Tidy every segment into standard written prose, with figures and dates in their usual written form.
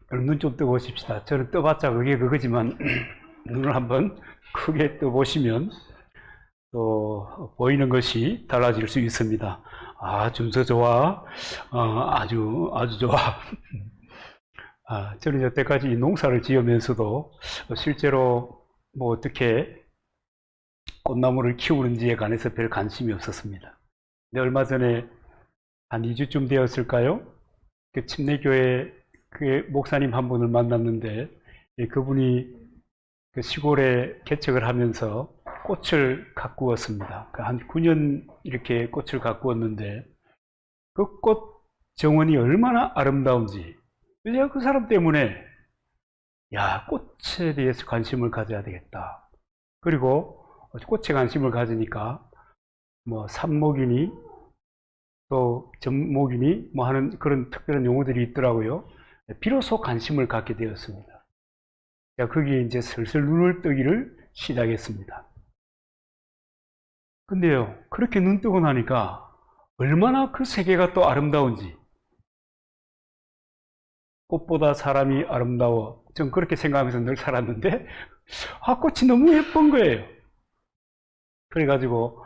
그럼 눈 좀 떠보십시다. 저는 떠봤자 그게 그거지만 눈을 한번 크게 떠보시면 또 보이는 것이 달라질 수 있습니다. 아, 준서 좋아. 아주 좋아. 저는 여태까지 농사를 지으면서도 실제로 뭐 어떻게 꽃나무를 키우는지에 관해서 별 관심이 없었습니다. 근데 얼마 전에 한 2주쯤 되었을까요? 그 침례교회 그 목사님 한 분을 만났는데 그분이 그 시골에 개척을 하면서 꽃을 가꾸었습니다. 한 9년 이렇게 꽃을 가꾸었는데 그 꽃 정원이 얼마나 아름다운지 내가 그 사람 때문에 야, 꽃에 대해서 관심을 가져야 되겠다. 그리고 꽃에 관심을 가지니까 뭐 삽목이니 또 접목이니 뭐 하는 그런 특별한 용어들이 있더라고요. 비로소 관심을 갖게 되었습니다. 거기에 이제 슬슬 눈을 뜨기를 시작했습니다. 근데요, 그렇게 눈 뜨고 나니까 얼마나 그 세계가 또 아름다운지. 꽃보다 사람이 아름다워. 전 그렇게 생각하면서 늘 살았는데, 꽃이 너무 예쁜 거예요. 그래가지고,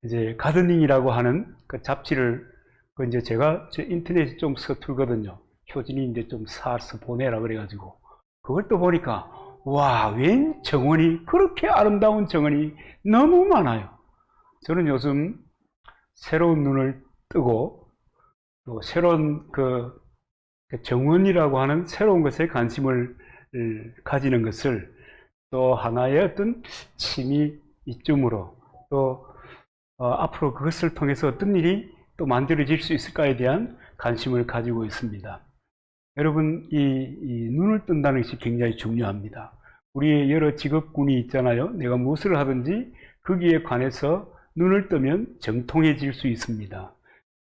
이제 가드닝이라고 하는 그 잡지를, 그 이제 제가 저 인터넷에 좀 서툴거든요. 효진이 이제 좀 사서 보내라 그래가지고. 그걸 또 보니까, 와, 웬 정원이, 그렇게 아름다운 정원이 너무 많아요. 저는 요즘 새로운 눈을 뜨고, 또 새로운 그 정원이라고 하는 새로운 것에 관심을 가지는 것을 또 하나의 어떤 취미 이쯤으로 또 앞으로 그것을 통해서 어떤 일이 또 만들어질 수 있을까에 대한 관심을 가지고 있습니다. 여러분, 이 눈을 뜬다는 것이 굉장히 중요합니다. 우리의 여러 직업군이 있잖아요. 내가 무엇을 하든지 거기에 관해서 눈을 뜨면 정통해질 수 있습니다.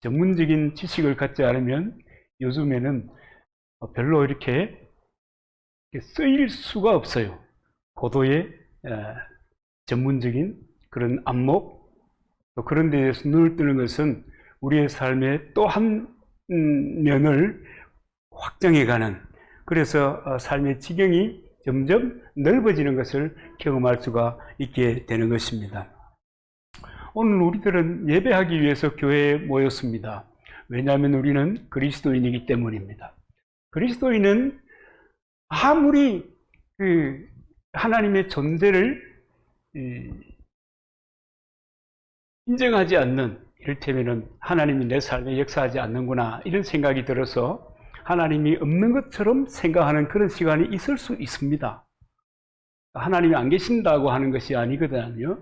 전문적인 지식을 갖지 않으면 요즘에는 별로 이렇게 쓰일 수가 없어요. 고도의 전문적인 그런 안목, 또 그런 데에서 눈을 뜨는 것은 우리의 삶의 또 한 면을 확장해가는, 그래서 삶의 지경이 점점 넓어지는 것을 경험할 수가 있게 되는 것입니다. 오늘 우리들은 예배하기 위해서 교회에 모였습니다. 왜냐하면 우리는 그리스도인이기 때문입니다. 그리스도인은 아무리 그 하나님의 존재를 인정하지 않는, 이를테면 하나님이 내 삶에 역사하지 않는구나 이런 생각이 들어서 하나님이 없는 것처럼 생각하는 그런 시간이 있을 수 있습니다. 하나님이 안 계신다고 하는 것이 아니거든요.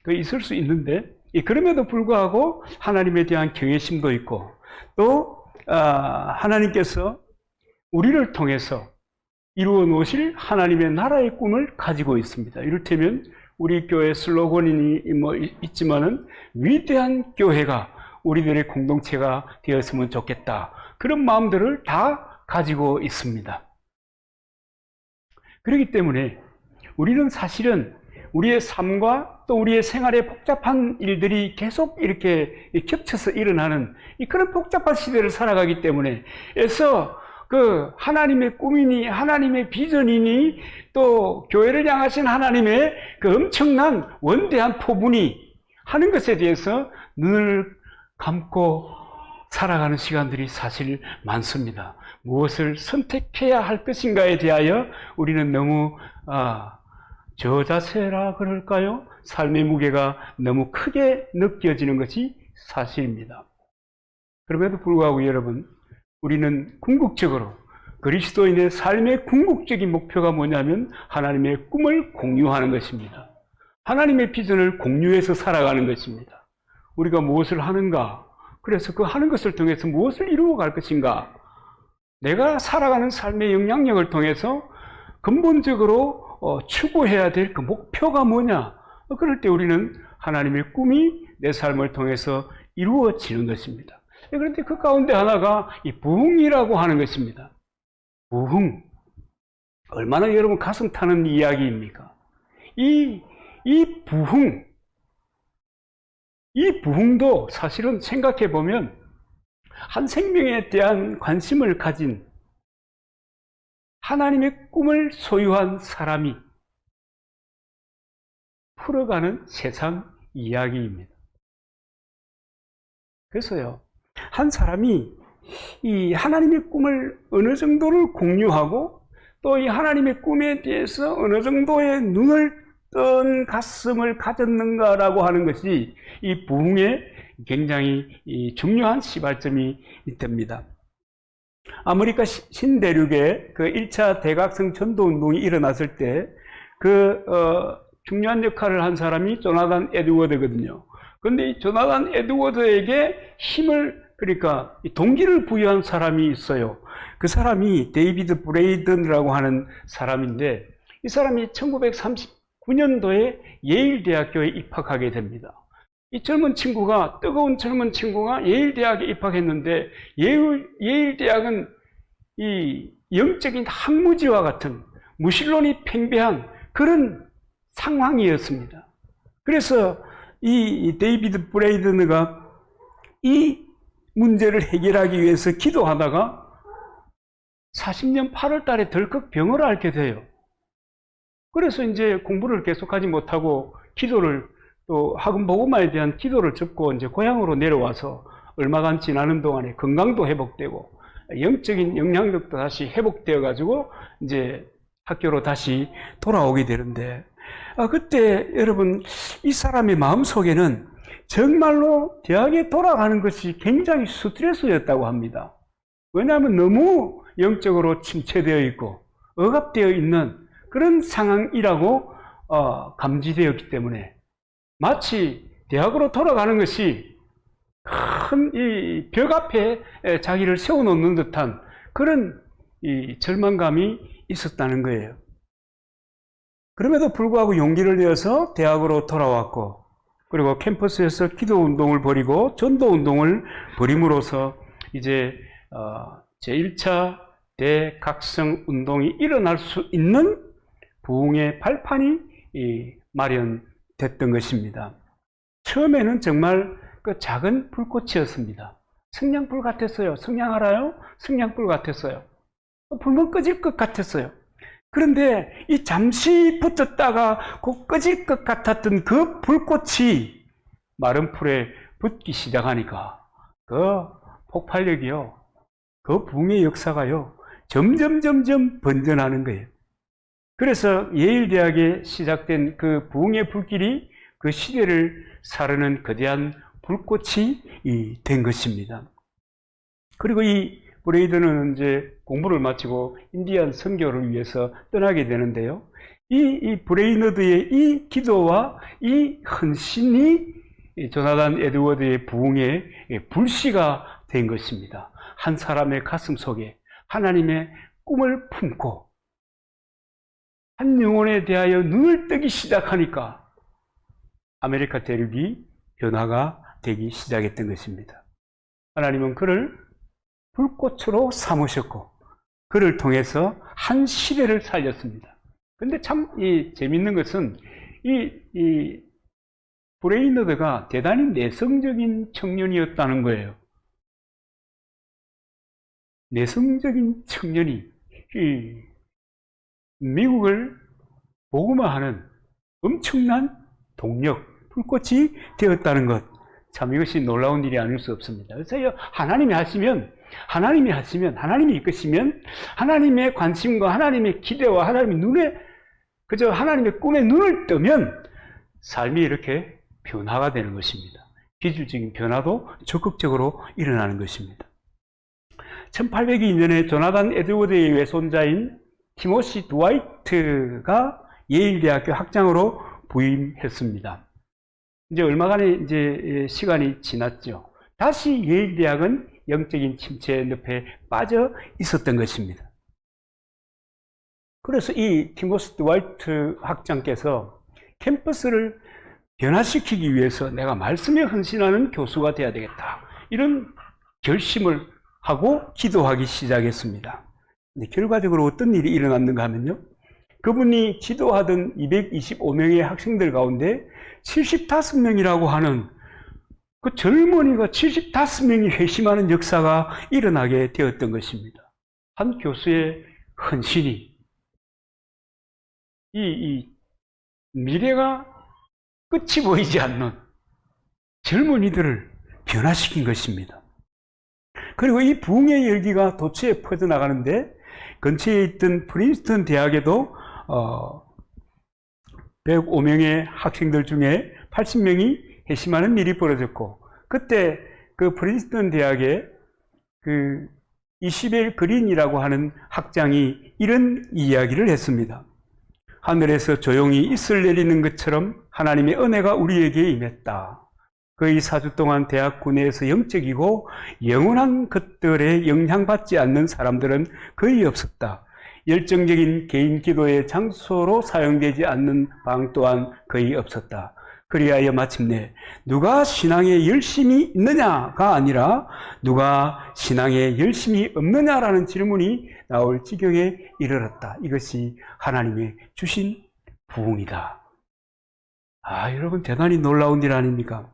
그 있을 수 있는데 그럼에도 불구하고 하나님에 대한 경외심도 있고 또 하나님께서 우리를 통해서 이루어 놓으실 하나님의 나라의 꿈을 가지고 있습니다. 이를테면 우리 교회 슬로건이 뭐 있지만은 위대한 교회가 우리들의 공동체가 되었으면 좋겠다. 그런 마음들을 다 가지고 있습니다. 그렇기 때문에 우리는 사실은 우리의 삶과 또 우리의 생활에 복잡한 일들이 계속 이렇게 겹쳐서 일어나는 그런 복잡한 시대를 살아가기 때문에 그래서 그 하나님의 꿈이니 하나님의 비전이니 또 교회를 향하신 하나님의 그 엄청난 원대한 포부니 하는 것에 대해서 눈을 감고 살아가는 시간들이 사실 많습니다. 무엇을 선택해야 할 것인가에 대하여 우리는 너무 저자세라 그럴까요? 삶의 무게가 너무 크게 느껴지는 것이 사실입니다. 그럼에도 불구하고 여러분, 우리는 궁극적으로 그리스도인의 삶의 궁극적인 목표가 뭐냐면 하나님의 꿈을 공유하는 것입니다. 하나님의 비전을 공유해서 살아가는 것입니다. 우리가 무엇을 하는가? 그래서 그 하는 것을 통해서 무엇을 이루어갈 것인가? 내가 살아가는 삶의 영향력을 통해서 근본적으로 추구해야 될 그 목표가 뭐냐? 그럴 때 우리는 하나님의 꿈이 내 삶을 통해서 이루어지는 것입니다. 그런데 그 가운데 하나가 이 부흥이라고 하는 것입니다. 부흥. 얼마나 여러분 가슴 타는 이야기입니까? 이 부흥. 이 부흥도 사실은 생각해 보면 한 생명에 대한 관심을 가진 하나님의 꿈을 소유한 사람이 풀어가는 세상 이야기입니다. 그래서요, 한 사람이 이 하나님의 꿈을 어느 정도를 공유하고 또 이 하나님의 꿈에 대해서 어느 정도의 눈을 뜬 가슴을 가졌는가라고 하는 것이 이 부흥의 굉장히 중요한 시발점이 됩니다. 아메리카 신대륙에 그 1차 대각성 전도운동이 일어났을 때 중요한 역할을 한 사람이 조나단 에드워드거든요. 그런데 이 조나단 에드워드에게 그러니까 동기를 부여한 사람이 있어요. 그 사람이 데이비드 브레이든이라고 하는 사람인데, 이 사람이 1939년도에 예일 대학교에 입학하게 됩니다. 이 뜨거운 젊은 친구가 예일 대학에 입학했는데, 예일 대학은 이 영적인 항무지와 같은 무신론이 팽배한 그런 상황이었습니다. 그래서 이 데이비드 브레이든가 이 문제를 해결하기 위해서 기도하다가 40년 8월 달에 덜컥 병을 앓게 돼요. 그래서 이제 공부를 계속하지 못하고 기도를 또 학원 복음화에 대한 기도를 접고 이제 고향으로 내려와서 얼마간 지나는 동안에 건강도 회복되고 영적인 영향력도 다시 회복되어 가지고 이제 학교로 다시 돌아오게 되는데, 그때 여러분 이 사람의 마음속에는 정말로 대학에 돌아가는 것이 굉장히 스트레스였다고 합니다. 왜냐하면 너무 영적으로 침체되어 있고 억압되어 있는 그런 상황이라고 감지되었기 때문에 마치 대학으로 돌아가는 것이 큰 이 벽 앞에 자기를 세워놓는 듯한 그런 이 절망감이 있었다는 거예요. 그럼에도 불구하고 용기를 내어서 대학으로 돌아왔고, 그리고 캠퍼스에서 기도 운동을 벌이고 전도 운동을 벌임으로써 이제 제1차 대각성 운동이 일어날 수 있는 부흥의 발판이 마련됐던 것입니다. 처음에는 정말 그 작은 불꽃이었습니다. 성냥불 같았어요. 성냥 알아요? 성냥불 같았어요. 불만 꺼질 것 같았어요. 그런데 이 잠시 붙었다가 곧 꺼질 것 같았던 그 불꽃이 마른 풀에 붙기 시작하니까 그 폭발력이요, 그 부흥의 역사가요 점점 번져나는 거예요. 그래서 예일대학에 시작된 그 부흥의 불길이 그 시대를 사르는 거대한 불꽃이 된 것입니다. 그리고 이 브레이드는 이제 공부를 마치고 인디안 선교를 위해서 떠나게 되는데요. 이 브레이너드의 이 기도와 이 헌신이 조나단 에드워드의 부흥의 불씨가 된 것입니다. 한 사람의 가슴 속에 하나님의 꿈을 품고 한 영혼에 대하여 눈을 뜨기 시작하니까 아메리카 대륙이 변화가 되기 시작했던 것입니다. 하나님은 그를 불꽃으로 삼으셨고 그를 통해서 한 시대를 살렸습니다. 근데 참 재밌는 것은 이 브레이너드가 대단히 내성적인 청년이었다는 거예요. 내성적인 청년이 미국을 복음화하는 엄청난 동력, 불꽃이 되었다는 것, 참 이것이 놀라운 일이 아닐 수 없습니다. 그래서 하나님이 하시면, 하나님이 이끄시면, 하나님의 관심과 하나님의 기대와 하나님의 눈에, 그저 하나님의 꿈에 눈을 뜨면 삶이 이렇게 변화가 되는 것입니다. 기술적인 변화도 적극적으로 일어나는 것입니다. 1802년에 조나단 에드워드의 외손자인 티모시 드와이트가 예일대학교 학장으로 부임했습니다. 이제 얼마간의 이제 시간이 지났죠. 다시 예일대학은 영적인 침체의 늪에 빠져 있었던 것입니다. 그래서 이 티모시 드와이트 학장께서 캠퍼스를 변화시키기 위해서 내가 말씀에 헌신하는 교수가 되어야 되겠다, 이런 결심을 하고 기도하기 시작했습니다. 근데 결과적으로 어떤 일이 일어났는가 하면요, 그분이 지도하던 225명의 학생들 가운데 75명이라고 하는 그 젊은이가 75명이 회심하는 역사가 일어나게 되었던 것입니다. 한 교수의 헌신이 이 미래가 끝이 보이지 않는 젊은이들을 변화시킨 것입니다. 그리고 이 부흥의 열기가 도처에 퍼져나가는데 근처에 있던 프린스턴 대학에도 105명의 학생들 중에 80명이 회심하는 일이 벌어졌고, 그때 그 프린스턴 대학에 그 이시벨 그린이라고 하는 학장이 이런 이야기를 했습니다. 하늘에서 조용히 이슬 내리는 것처럼 하나님의 은혜가 우리에게 임했다. 거의 4주 동안 대학 구내에서 영적이고 영원한 것들에 영향받지 않는 사람들은 거의 없었다. 열정적인 개인 기도의 장소로 사용되지 않는 방 또한 거의 없었다. 그리하여 마침내 누가 신앙에 열심이 있느냐가 아니라 누가 신앙에 열심이 없느냐라는 질문이 나올 지경에 이르렀다. 이것이 하나님의 주신 부흥이다. 여러분, 대단히 놀라운 일 아닙니까?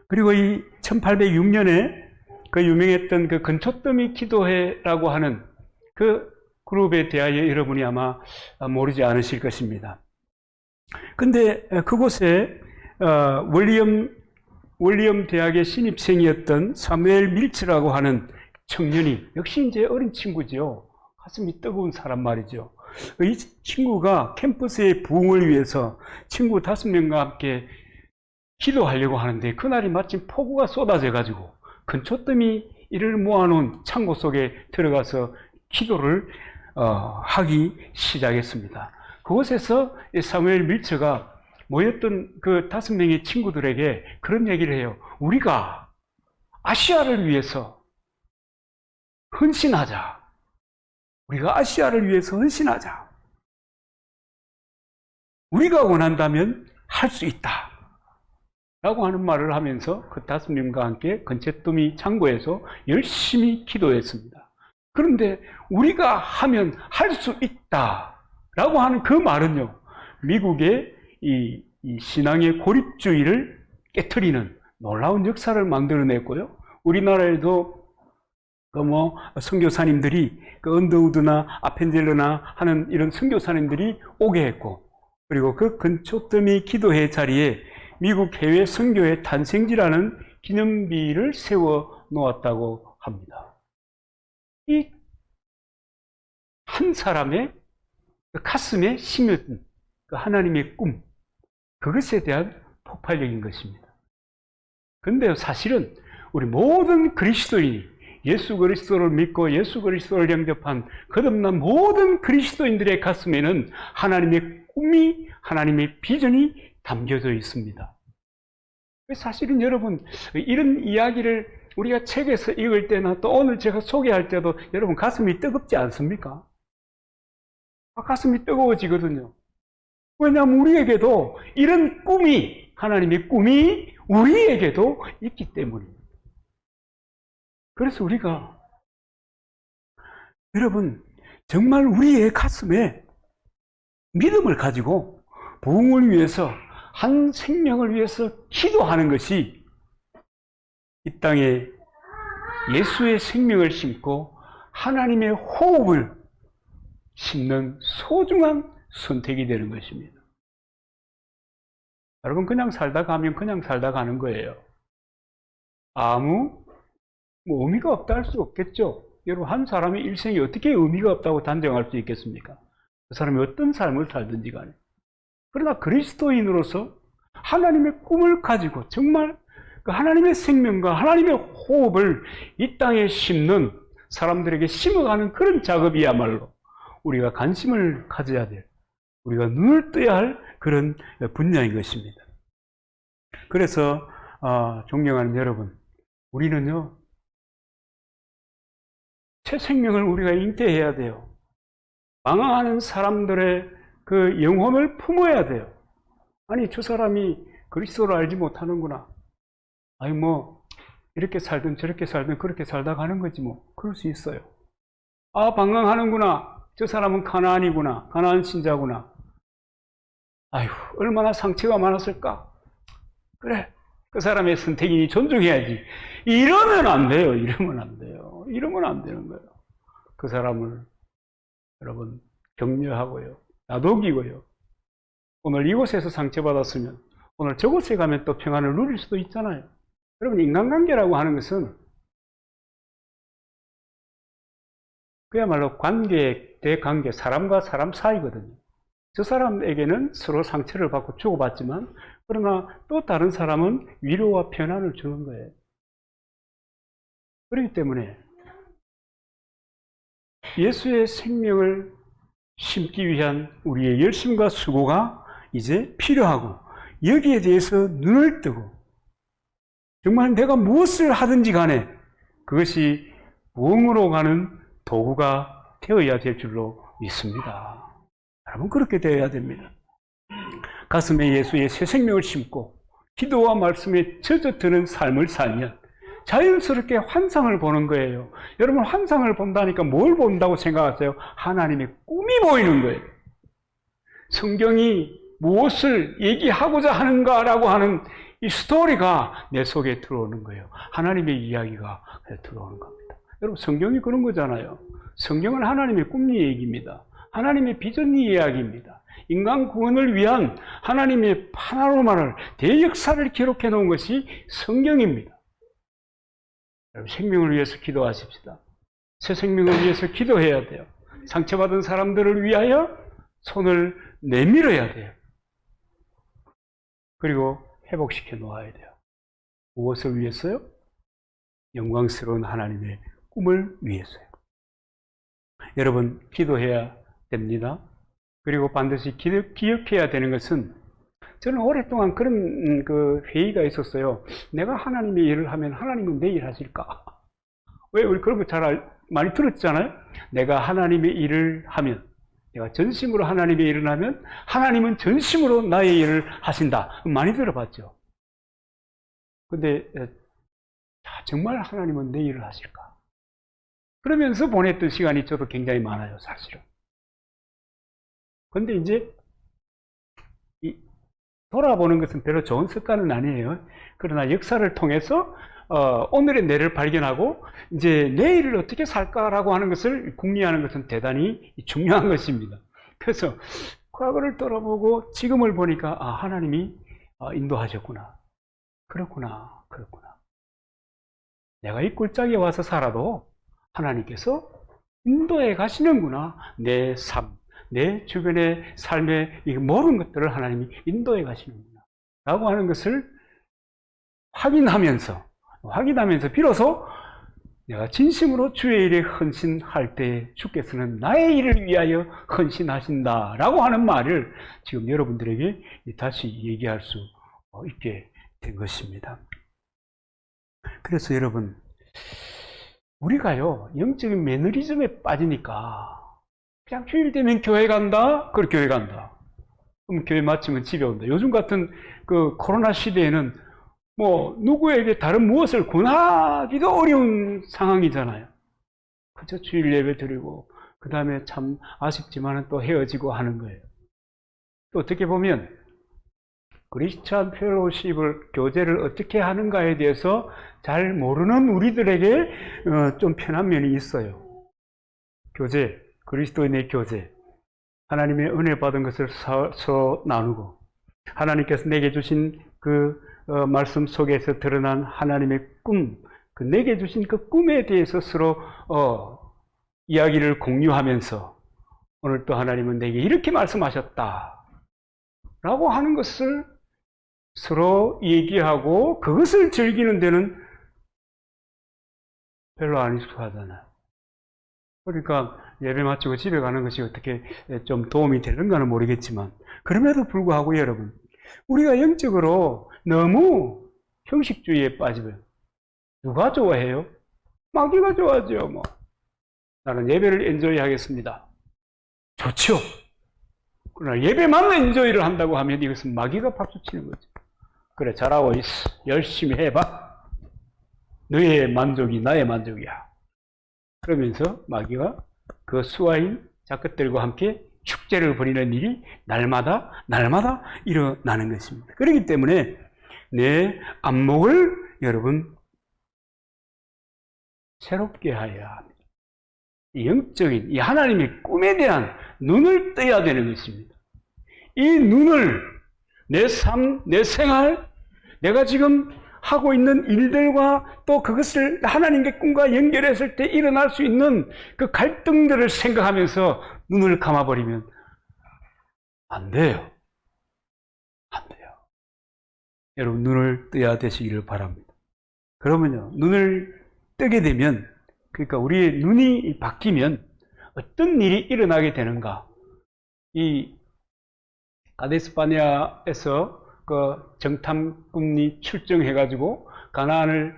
그리고 이 1806년에 그 유명했던 그 근초더미 기도회라고 하는 그 그룹에 대하여 여러분이 아마 모르지 않으실 것입니다. 근데 그곳에 월리엄 대학의 신입생이었던 사무엘 밀츠라고 하는 청년이, 역시 이제 어린 친구죠. 가슴이 뜨거운 사람 말이죠. 이 친구가 캠퍼스의 부흥을 위해서 친구 5명과 함께 기도하려고 하는데, 그날이 마침 폭우가 쏟아져 가지고 근초더미 이를 모아놓은 창고 속에 들어가서 기도를 하기 시작했습니다. 그곳에서 사무엘 밀처가 모였던 그 5명의 친구들에게 그런 얘기를 해요. 우리가 아시아를 위해서 헌신하자. 우리가 아시아를 위해서 헌신하자. 우리가 원한다면 할 수 있다. 라고 하는 말을 하면서 그 5명과 함께 근초더미 창고에서 열심히 기도했습니다. 그런데 우리가 하면 할 수 있다. 라고 하는 그 말은요, 미국의 이 신앙의 고립주의를 깨트리는 놀라운 역사를 만들어냈고요. 우리나라에도 선교사님들이 언더우드나 아펜젤러나 하는 이런 선교사님들이 오게 했고, 그리고 그 근초더미 기도회 자리에 미국 해외 선교의 탄생지라는 기념비를 세워 놓았다고 합니다. 이 한 사람의 가슴에 심은 그 하나님의 꿈, 그것에 대한 폭발력인 것입니다. 그런데 사실은 우리 모든 그리스도인이 예수 그리스도를 믿고 예수 그리스도를 영접한 거듭난 모든 그리스도인들의 가슴에는 하나님의 꿈이, 하나님의 비전이 담겨져 있습니다. 사실은 여러분, 이런 이야기를 우리가 책에서 읽을 때나 또 오늘 제가 소개할 때도 여러분 가슴이 뜨겁지 않습니까? 가슴이 뜨거워지거든요. 왜냐하면 우리에게도 이런 꿈이, 하나님의 꿈이 우리에게도 있기 때문입니다. 그래서 우리가, 여러분, 정말 우리의 가슴에 믿음을 가지고 부흥을 위해서, 한 생명을 위해서 기도하는 것이 이 땅에 예수의 생명을 심고 하나님의 호흡을 심는 소중한 선택이 되는 것입니다. 여러분, 그냥 살다 가면 그냥 살다 가는 거예요. 아무 의미가 없다 할 수 없겠죠. 여러분, 한 사람의 일생이 어떻게 의미가 없다고 단정할 수 있겠습니까? 그 사람이 어떤 삶을 살든지 간에. 그러나 그리스도인으로서 하나님의 꿈을 가지고 정말 그 하나님의 생명과 하나님의 호흡을 이 땅에 심는, 사람들에게 심어가는 그런 작업이야말로 우리가 관심을 가져야 될, 우리가 눈을 떠야 할 그런 분야인 것입니다. 그래서 존경하는 여러분, 우리는요, 새 생명을 우리가 잉태해야 돼요. 방황하는 사람들의 그 영혼을 품어야 돼요. 아니, 저 사람이 그리스도를 알지 못하는구나. 아니, 이렇게 살든 저렇게 살든 그렇게 살다 가는 거지 그럴 수 있어요. 방황하는구나. 저 사람은 가나안이구나. 가나안 신자구나. 아휴, 얼마나 상처가 많았을까. 그래, 그 사람의 선택이니 존중해야지. 이러면 안 돼요. 이러면 안 돼요. 이러면 안 되는 거예요. 그 사람을 여러분, 격려하고요. 다독이고요. 오늘 이곳에서 상처받았으면 오늘 저곳에 가면 또 평안을 누릴 수도 있잖아요. 여러분, 인간관계라고 하는 것은 그야말로 관계, 대관계, 사람과 사람 사이거든요. 저 사람에게는 서로 상처를 받고 주고받지만, 그러나 또 다른 사람은 위로와 편안을 주는 거예요. 그렇기 때문에 예수의 생명을 심기 위한 우리의 열심과 수고가 이제 필요하고, 여기에 대해서 눈을 뜨고 정말 내가 무엇을 하든지 간에 그것이 부흥으로 가는 도구가 되어야 될 줄로 믿습니다. 여러분, 그렇게 되어야 됩니다. 가슴에 예수의 새 생명을 심고 기도와 말씀에 젖어드는 삶을 살면 자연스럽게 환상을 보는 거예요. 여러분, 환상을 본다니까 뭘 본다고 생각하세요? 하나님의 꿈이 보이는 거예요. 성경이 무엇을 얘기하고자 하는가라고 하는 이 스토리가 내 속에 들어오는 거예요. 하나님의 이야기가 들어오는 겁니다. 여러분, 성경이 그런 거잖아요. 성경은 하나님의 꿈 얘기입니다. 하나님의 비전 이야기입니다. 인간 구원을 위한 하나님의 파노라마를, 대역사를 기록해 놓은 것이 성경입니다. 여러분, 생명을 위해서 기도하십시다. 새 생명을 위해서 기도해야 돼요. 상처받은 사람들을 위하여 손을 내밀어야 돼요. 그리고 회복시켜 놓아야 돼요. 무엇을 위해서요? 영광스러운 하나님의 꿈을 위해서요. 여러분, 기도해야 됩니다. 그리고 반드시 기억해야 되는 것은, 저는 오랫동안 그런 회의가 있었어요. 내가 하나님의 일을 하면 하나님은 내 일 하실까? 왜 우리 그런 거 많이 들었잖아요. 내가 하나님의 일을 하면, 내가 전심으로 하나님의 일을 하면 하나님은 전심으로 나의 일을 하신다. 많이 들어봤죠. 근데 정말 하나님은 내 일을 하실까? 그러면서 보냈던 시간이 저도 굉장히 많아요, 사실은. 근데 이제 돌아보는 것은 별로 좋은 습관은 아니에요. 그러나 역사를 통해서 오늘의 내를 발견하고 이제 내일을 어떻게 살까라고 하는 것을 궁리하는 것은 대단히 중요한 것입니다. 그래서 과거를 돌아보고 지금을 보니까 하나님이 인도하셨구나. 그렇구나. 내가 이 꿀짝에 와서 살아도 하나님께서 인도해 가시는구나. 내 삶, 내 주변의 삶의 이 모든 것들을 하나님이 인도해 가시는구나 라고 하는 것을 확인하면서 비로소 내가 진심으로 주의 일에 헌신할 때 주께서는 나의 일을 위하여 헌신하신다 라고 하는 말을 지금 여러분들에게 다시 얘기할 수 있게 된 것입니다. 그래서 여러분, 우리가요, 영적인 매너리즘에 빠지니까 그냥 주일 되면 교회 간다? 그럼 교회 간다. 그럼 교회 마치면 집에 온다. 요즘 같은 코로나 시대에는 누구에게 다른 무엇을 권하기도 어려운 상황이잖아요. 그저 주일 예배 드리고, 그 다음에 참 아쉽지만은 또 헤어지고 하는 거예요. 또 어떻게 보면, 크리스찬 펠로우십을, 교제를 어떻게 하는가에 대해서 잘 모르는 우리들에게 좀 편한 면이 있어요. 교제, 그리스도인의 교제, 하나님의 은혜 받은 것을 서로 나누고, 하나님께서 내게 주신 말씀 속에서 드러난 하나님의 꿈, 내게 주신 그 꿈에 대해서 서로 이야기를 공유하면서, 오늘 또 하나님은 내게 이렇게 말씀하셨다 라고 하는 것을 서로 얘기하고 그것을 즐기는 데는 별로 안 익숙하잖아요. 그러니까 예배 마치고 집에 가는 것이 어떻게 좀 도움이 되는가는 모르겠지만, 그럼에도 불구하고 여러분, 우리가 영적으로 너무 형식주의에 빠지면 누가 좋아해요? 마귀가 좋아하죠. 나는 예배를 엔조이 하겠습니다. 좋죠. 그러나 예배만 엔조이를 한다고 하면 이것은 마귀가 박수치는 거죠. 그래, 잘하고 있어. 열심히 해봐. 너의 만족이 나의 만족이야. 그러면서 마귀가 그 수와인 작것들과 함께 축제를 벌이는 일이 날마다 일어나는 것입니다. 그렇기 때문에 내 안목을 여러분 새롭게 하여야 합니다. 영적인 이 하나님의 꿈에 대한 눈을 떠야 되는 것입니다. 이 눈을 내 삶, 내 생활, 내가 지금 하고 있는 일들과 또 그것을 하나님의 꿈과 연결했을 때 일어날 수 있는 그 갈등들을 생각하면서 눈을 감아버리면 안 돼요. 안 돼요. 여러분, 눈을 떠야 되시기를 바랍니다. 그러면요, 눈을 뜨게 되면, 그러니까 우리의 눈이 바뀌면 어떤 일이 일어나게 되는가? 이 가데스 바네아에서 그 정탐꾼이 출정해가지고 가나안을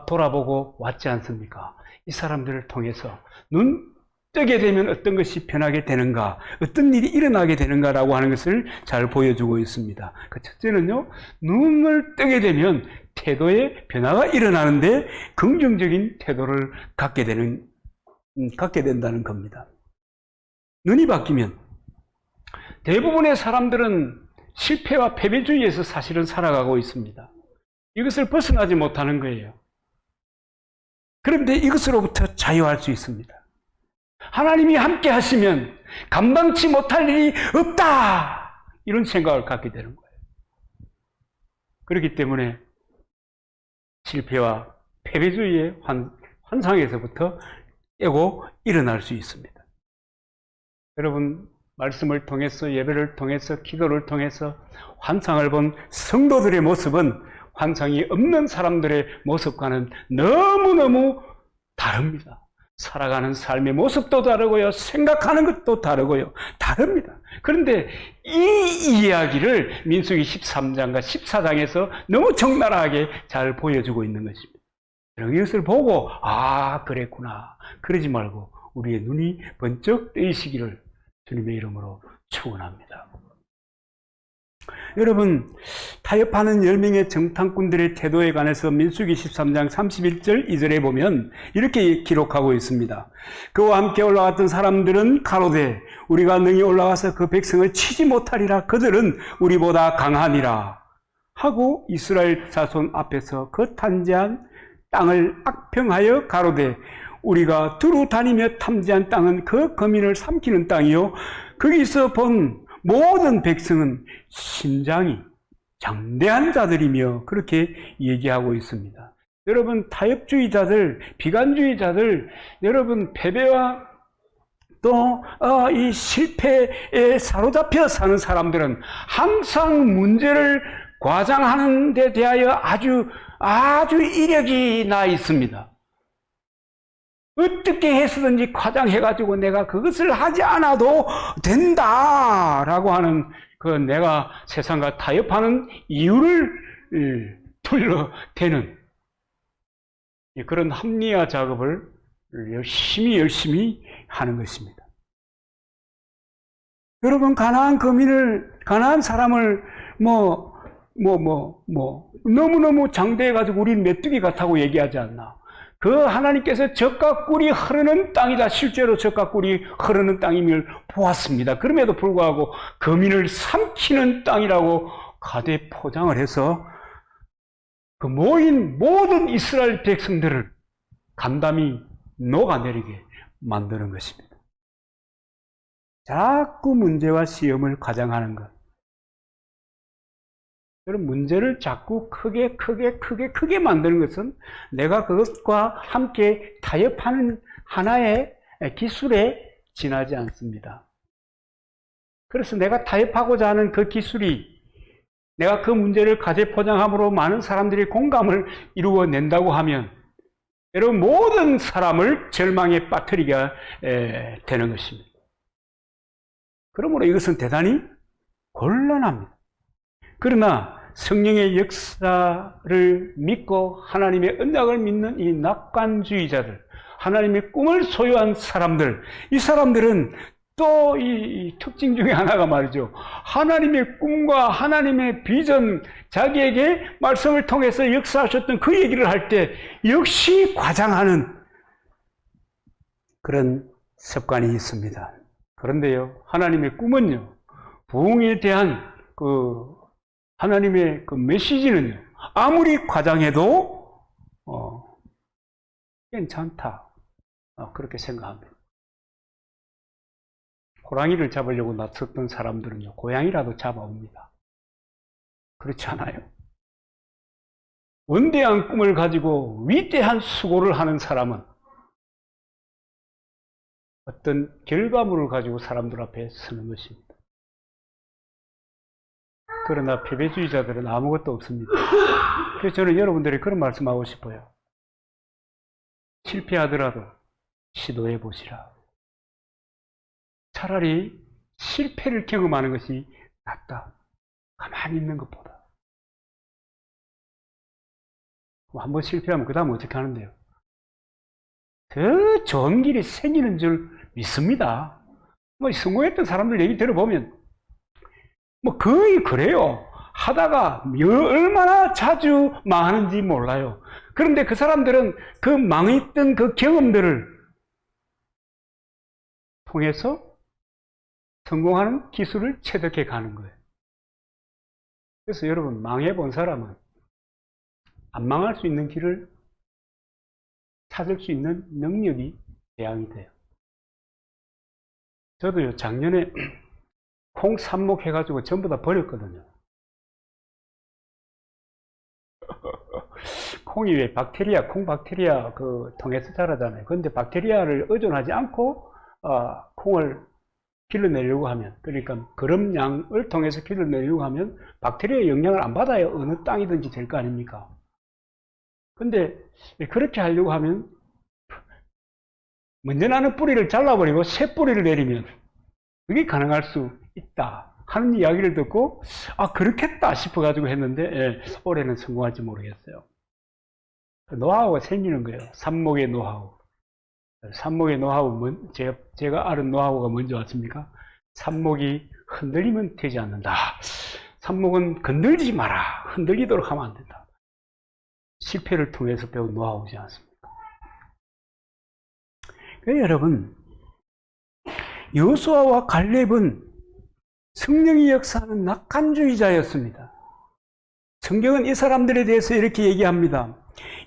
돌아보고 왔지 않습니까? 이 사람들을 통해서 눈 뜨게 되면 어떤 것이 변하게 되는가, 어떤 일이 일어나게 되는가라고 하는 것을 잘 보여주고 있습니다. 그 첫째는요, 눈을 뜨게 되면 태도의 변화가 일어나는데 긍정적인 태도를 갖게 된다는 겁니다. 눈이 바뀌면 대부분의 사람들은 실패와 패배주의에서 사실은 살아가고 있습니다. 이것을 벗어나지 못하는 거예요. 그런데 이것으로부터 자유할 수 있습니다. 하나님이 함께 하시면 감당치 못할 일이 없다! 이런 생각을 갖게 되는 거예요. 그렇기 때문에 실패와 패배주의의 환상에서부터 깨고 일어날 수 있습니다. 여러분, 말씀을 통해서, 예배를 통해서, 기도를 통해서 환상을 본 성도들의 모습은 환상이 없는 사람들의 모습과는 너무너무 다릅니다. 살아가는 삶의 모습도 다르고요, 생각하는 것도 다르고요, 다릅니다. 그런데 이 이야기를 민수기 13장과 14장에서 너무 적나라하게 잘 보여주고 있는 것입니다. 이것을 보고 그랬구나, 그러지 말고 우리의 눈이 번쩍 뜨이시기를 주님의 이름으로 축원합니다. 여러분, 타협하는 10명의 정탐꾼들의 태도에 관해서 민수기 13장 31절 2절에 보면 이렇게 기록하고 있습니다. 그와 함께 올라갔던 사람들은 가로되 우리가 능히 올라가서 그 백성을 치지 못하리라. 그들은 우리보다 강하니라 하고 이스라엘 자손 앞에서 그 탄지한 땅을 악평하여 가로되 우리가 두루 다니며 탐지한 땅은 그 거민을 삼키는 땅이요 거기서 본 모든 백성은 심장이 장대한 자들이며 그렇게 얘기하고 있습니다. 여러분, 타협주의자들, 비관주의자들, 여러분 패배와 또 이 실패에 사로잡혀 사는 사람들은 항상 문제를 과장하는 데 대하여 아주 이력이 나 있습니다. 어떻게 해서든지 과장해가지고 내가 그것을 하지 않아도 된다라고 하는 그 내가 세상과 타협하는 이유를 둘러대는 그런 합리화 작업을 열심히 하는 것입니다. 여러분, 가나안 사람을 너무너무 장대해가지고 우린 메뚜기 같다고 얘기하지 않나. 그 하나님께서 젖과 꿀이 흐르는 땅이다. 실제로 젖과 꿀이 흐르는 땅임을 보았습니다. 그럼에도 불구하고 거민을 삼키는 땅이라고 가대 포장을 해서 그 모인 모든 이스라엘 백성들을 간담이 녹아내리게 만드는 것입니다. 자꾸 문제와 시험을 가장하는 것. 여러분, 문제를 자꾸 크게 만드는 것은 내가 그것과 함께 타협하는 하나의 기술에 지나지 않습니다. 그래서 내가 타협하고자 하는 그 기술이 내가 그 문제를 가재 포장함으로 많은 사람들이 공감을 이루어낸다고 하면 여러분, 모든 사람을 절망에 빠뜨리게 되는 것입니다. 그러므로 이것은 대단히 곤란합니다. 그러나 성령의 역사를 믿고 하나님의 언약을 믿는 이 낙관주의자들, 하나님의 꿈을 소유한 사람들, 이 사람들은 또 이 특징 중에 하나가 말이죠. 하나님의 꿈과 하나님의 비전, 자기에게 말씀을 통해서 역사하셨던 그 얘기를 할 때 역시 과장하는 그런 습관이 있습니다. 그런데요, 하나님의 꿈은요, 부흥에 대한 하나님의 그 메시지는요, 아무리 과장해도 괜찮다. 그렇게 생각합니다. 호랑이를 잡으려고 나섰던 사람들은요, 고양이라도 잡아옵니다. 그렇지 않아요? 원대한 꿈을 가지고 위대한 수고를 하는 사람은 어떤 결과물을 가지고 사람들 앞에 서는 것입니다. 그러나 패배주의자들은 아무것도 없습니다. 그래서 저는 여러분들이 그런 말씀하고 싶어요. 실패하더라도 시도해 보시라. 차라리 실패를 경험하는 것이 낫다. 가만히 있는 것보다. 한번 실패하면 그 다음 어떻게 하는데요? 더 좋은 길이 생기는 줄 믿습니다. 성공했던 사람들 얘기 들어보면 거의 그래요. 하다가 얼마나 자주 망하는지 몰라요. 그런데 그 사람들은 그 망했던 그 경험들을 통해서 성공하는 기술을 체득해 가는 거예요. 그래서 여러분, 망해본 사람은 안 망할 수 있는 길을 찾을 수 있는 능력이 배양이 돼요. 저도요, 작년에 콩 삽목해가지고 전부 다 버렸거든요. 콩이 왜 박테리아, 콩 박테리아 통해서 자라잖아요. 그런데 박테리아를 의존하지 않고 콩을 길러내려고 하면, 그러니까 거름량을 통해서 길러내려고 하면 박테리아의 영향을 안 받아요. 어느 땅이든지 될 거 아닙니까? 근데 그렇게 하려고 하면 먼저 나는 뿌리를 잘라버리고 새 뿌리를 내리면 그게 가능할 수 있다 하는 이야기를 듣고 그렇겠다 싶어가지고 했는데 올해는 성공할지 모르겠어요. 노하우가 생기는 거예요. 삽목의 노하우. 삽목의 노하우, 제가 아는 노하우가 뭔지 아십니까? 삽목이 흔들리면 되지 않는다. 삽목은 건들지 마라. 흔들리도록 하면 안 된다. 실패를 통해서 배운 노하우지 않습니까? 그래서 여러분, 여호수아와 갈렙은 성령이 역사하는 낙관주의자였습니다. 성경은 이 사람들에 대해서 이렇게 얘기합니다.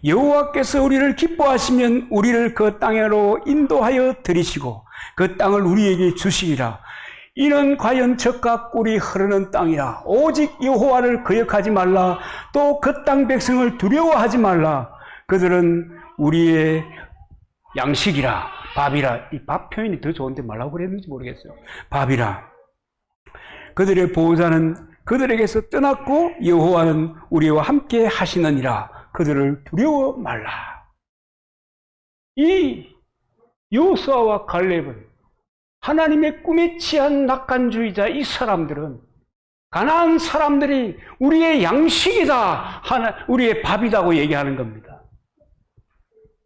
여호와께서 우리를 기뻐하시면 우리를 그 땅으로 인도하여 들이시고 그 땅을 우리에게 주시리라. 이는 과연 젖과 꿀이 흐르는 땅이라. 오직 여호와를 거역하지 말라. 또 그 땅 백성을 두려워하지 말라. 그들은 우리의 양식이라. 밥이라. 이 밥 표현이 더 좋은데 말라고 그랬는지 모르겠어요. 밥이라. 그들의 보호자는 그들에게서 떠났고 여호와는 우리와 함께 하시느니라. 그들을 두려워 말라. 이 여호수아와 갈렙은 하나님의 꿈에 취한 낙관주의자, 이 사람들은 가나안 사람들이 우리의 양식이다, 우리의 밥이다고 얘기하는 겁니다.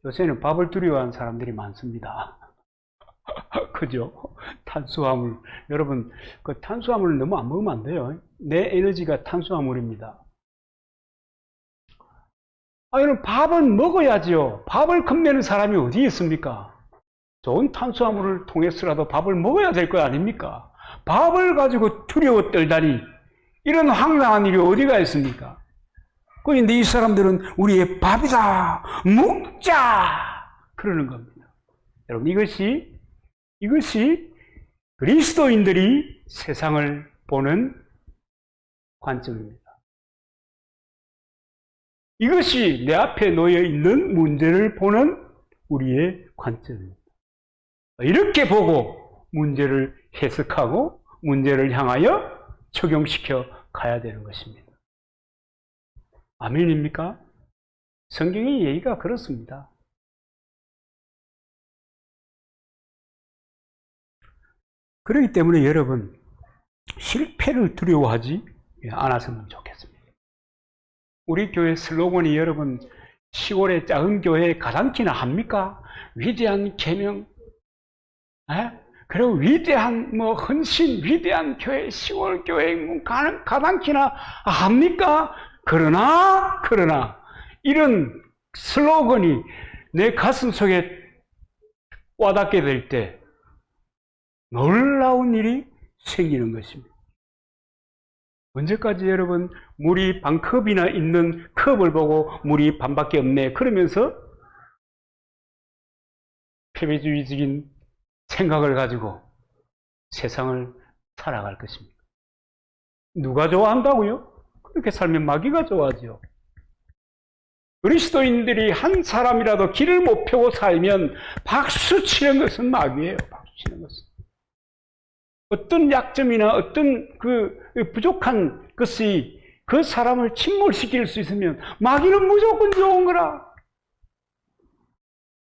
요새는 밥을 두려워하는 사람들이 많습니다. 그죠? 탄수화물. 여러분, 그 탄수화물을 너무 안 먹으면 안 돼요. 내 에너지가 탄수화물입니다. 여러분, 밥은 먹어야죠. 밥을 겁내는 사람이 어디 있습니까? 좋은 탄수화물을 통해서라도 밥을 먹어야 될 거 아닙니까? 밥을 가지고 두려워 떨다니, 이런 황당한 일이 어디가 있습니까? 그런데 이 사람들은 우리의 밥이다, 먹자, 그러는 겁니다. 여러분, 이것이 그리스도인들이 세상을 보는 관점입니다. 이것이 내 앞에 놓여 있는 문제를 보는 우리의 관점입니다. 이렇게 보고 문제를 해석하고 문제를 향하여 적용시켜 가야 되는 것입니다. 아멘입니까? 성경의 얘기가 그렇습니다. 그렇기 때문에 여러분, 실패를 두려워하지 않았으면 좋겠습니다. 우리 교회 슬로건이 여러분, 시골의 작은 교회에 가당키나 합니까? 위대한 계명, 그리고 위대한 헌신, 위대한 교회, 시골 교회 가당키나 합니까? 그러나 이런 슬로건이 내 가슴 속에 와닿게 될 때 놀라운 일이 생기는 것입니다. 언제까지 여러분, 물이 반컵이나 있는 컵을 보고 물이 반밖에 없네, 그러면서 패배주의적인 생각을 가지고 세상을 살아갈 것입니까? 누가 좋아한다고요? 그렇게 살면 마귀가 좋아하죠. 그리스도인들이 한 사람이라도 길을 못 펴고 살면 박수 치는 것은 마귀예요. 박수 치는 것은. 어떤 약점이나 어떤 그 부족한 것이 그 사람을 침몰시킬 수 있으면 마귀는 무조건 좋은 거라.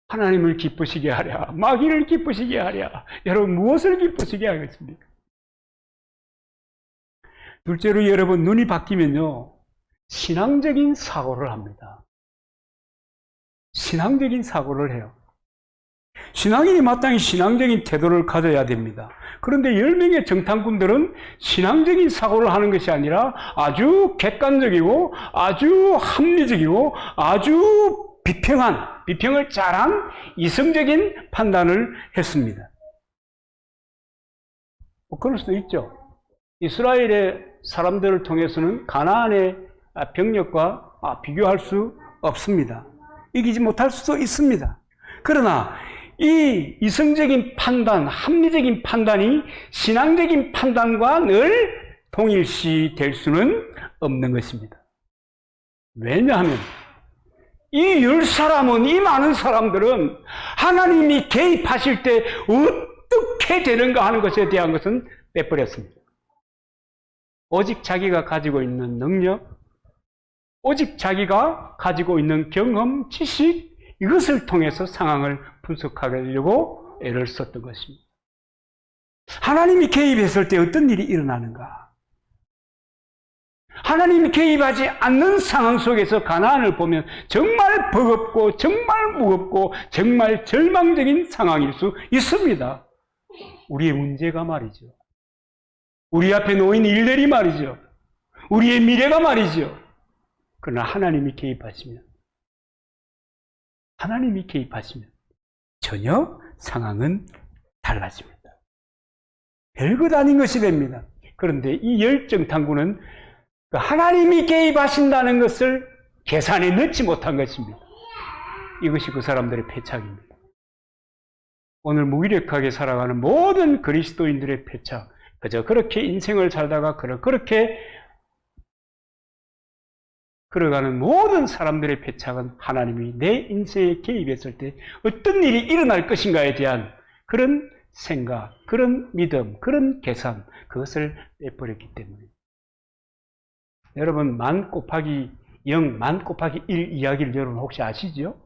하나님을 기쁘시게 하랴, 마귀를 기쁘시게 하랴. 여러분 무엇을 기쁘시게 하겠습니까? 둘째로 여러분 눈이 바뀌면요 신앙적인 사고를 합니다. 신앙적인 사고를 해요. 신앙인이 마땅히 신앙적인 태도를 가져야 됩니다. 그런데 10명의 정탐꾼들은 신앙적인 사고를 하는 것이 아니라 아주 객관적이고 아주 합리적이고 아주 비평을 잘한 이성적인 판단을 했습니다. 그럴 수도 있죠. 이스라엘의 사람들을 통해서는 가나안의 병력과 비교할 수 없습니다. 이기지 못할 수도 있습니다. 그러나 이 이성적인 판단, 합리적인 판단이 신앙적인 판단과 늘 동일시 될 수는 없는 것입니다. 왜냐하면 이 10사람은, 이 많은 사람들은 하나님이 개입하실 때 어떻게 되는가 하는 것에 대한 것은 빼버렸습니다. 오직 자기가 가지고 있는 능력, 오직 자기가 가지고 있는 경험, 지식, 이것을 통해서 상황을 분석하려고 애를 썼던 것입니다. 하나님이 개입했을 때 어떤 일이 일어나는가? 하나님이 개입하지 않는 상황 속에서 가나안을 보면 정말 버겁고 정말 무겁고 정말 절망적인 상황일 수 있습니다. 우리의 문제가 말이죠. 우리 앞에 놓인 일들이 말이죠. 우리의 미래가 말이죠. 그러나 하나님이 개입하시면 전혀 상황은 달라집니다. 별것 아닌 것이 됩니다. 그런데 이 열정탐구는 하나님이 개입하신다는 것을 계산에 넣지 못한 것입니다. 이것이 그 사람들의 패착입니다. 오늘 무기력하게 살아가는 모든 그리스도인들의 패착, 그저 그렇게 인생을 살다가 그렇게 걸어가는 모든 사람들의 패착은 하나님이 내 인생에 개입했을 때 어떤 일이 일어날 것인가에 대한 그런 생각, 그런 믿음, 그런 계산, 그것을 빼버렸기 때문에. 여러분, 만 곱하기 0, 만 곱하기 1 이야기를 여러분 혹시 아시죠?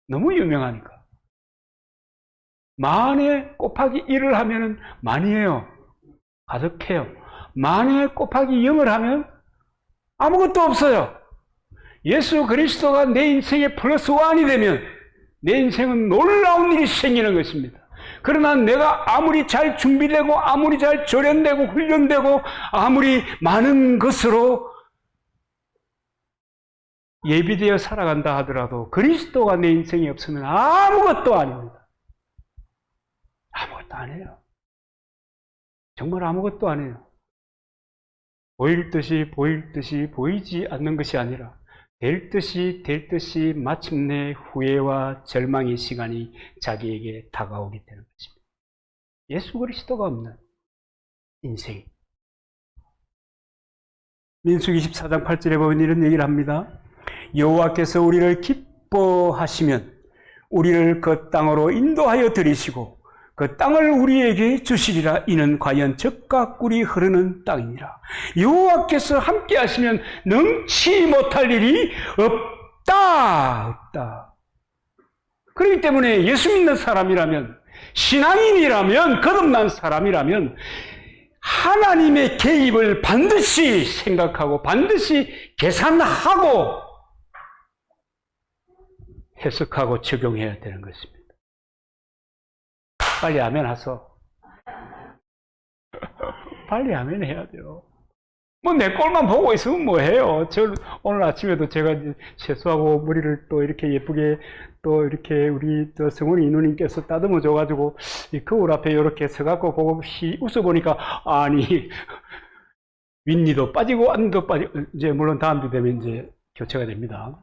너무 유명하니까. 만에 곱하기 1을 하면 만이에요. 가득해요. 만에 곱하기 0을 하면 아무것도 없어요. 예수 그리스도가 내 인생의 플러스 1이 되면 내 인생은 놀라운 일이 생기는 것입니다. 그러나 내가 아무리 잘 준비되고 아무리 잘 조련되고 훈련되고 아무리 많은 것으로 예비되어 살아간다 하더라도 그리스도가 내 인생에 없으면 아무것도 아닙니다. 아무것도 아니에요. 정말 아무것도 아니에요. 보일 듯이 보이지 않는 것이 아니라 될 듯이 마침내 후회와 절망의 시간이 자기에게 다가오게 되는 것입니다. 예수 그리스도가 없는 인생. 민수기 14장 8절에 보면 이런 얘기를 합니다. 여호와께서 우리를 기뻐하시면 우리를 그 땅으로 인도하여 들이시고 그 땅을 우리에게 주시리라. 이는 과연 젖과 꿀이 흐르는 땅이니라. 여호와께서 함께 하시면 능치 못할 일이 없다. 그렇기 때문에 예수 믿는 사람이라면, 신앙인이라면, 거듭난 사람이라면 하나님의 개입을 반드시 생각하고 반드시 계산하고 해석하고 적용해야 되는 것입니다. 빨리 아멘 하소. 빨리 아멘 해야 돼요. 뭐 내 꼴만 보고 있으면 뭐 해요. 오늘 아침에도 제가 이제 세수하고 머리를 또 이렇게 예쁘게 또 이렇게 우리 성훈이 이누님께서 따듬어 줘가지고 이 거울 앞에 이렇게 서갖고 보고 웃어보니까 아니 윗니도 빠지고 안니도 빠지고 이제 물론 다음 주 되면 이제 교체가 됩니다.